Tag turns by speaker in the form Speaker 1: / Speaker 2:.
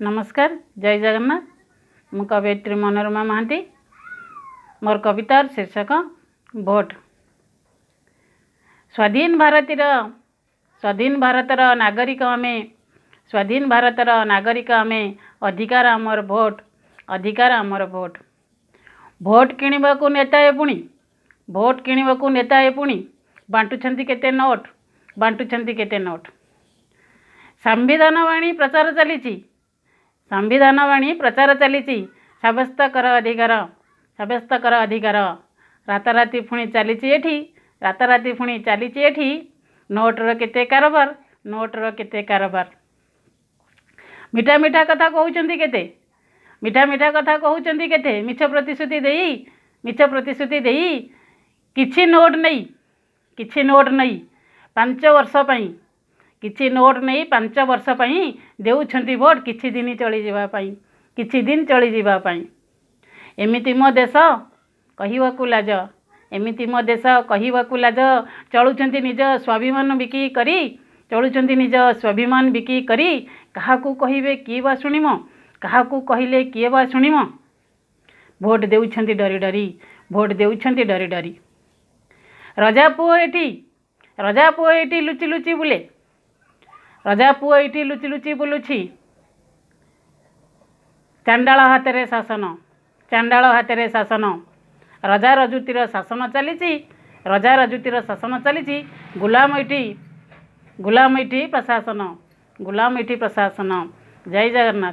Speaker 1: नमस्कार जय जगन्नाथ मु कवयित्री मनोरमा महांती मोर कवितार शीर्षक भोट। स्वाधीन भारतर नागरिक आमे स्वाधीन भारतर नागरिक आमे अधिकार आमर भोट अधिकार आमर भोट। भोट किणवाकू नेताए पुणी भोट किणवाकू नेताए पुणी बांटुछंती केते नोट बांटुछंती केते नोट। संविधान वाणी प्रचार चलीची संविधान वाणी प्रचार चलीची साब्यस्त कर अधिकार राताराती पुणी चलीची एठी राताराती पुणी चलीची एठी नोटर केते कारोबार मिठा मिठा कथा कहउचंती केते मिठा मिठा कथा कहउचंती केते मिछ प्रतिश्रुति देई किछि नोट नहीं 5 वर्ष पई किछि नोट नहीं 5 वर्ष पई देउछंती भोट किछि दिन चली जीवा पई एमिति मो देश कहिवाकू लाज एमिति मो देश कहिवाकू लाज चलुछंती निज स्वाभिमान बिकी करी चलुछंती निज स्वाभिमान बिकी करी काहाकू कहिबे किए बा सुनिमो काहाकू कहिले किए बा सुनिमो भोट देउछंती डरी डरी रजा पुओ एटी लुचि लुचि बुले रजा पुओ एटी लुचि लुचि बुलुछि चांडाल हाथ रे शासन रजा रजुतिर शासन चलीची गुलाम एटी प्रशासन जय जगन्नाथ।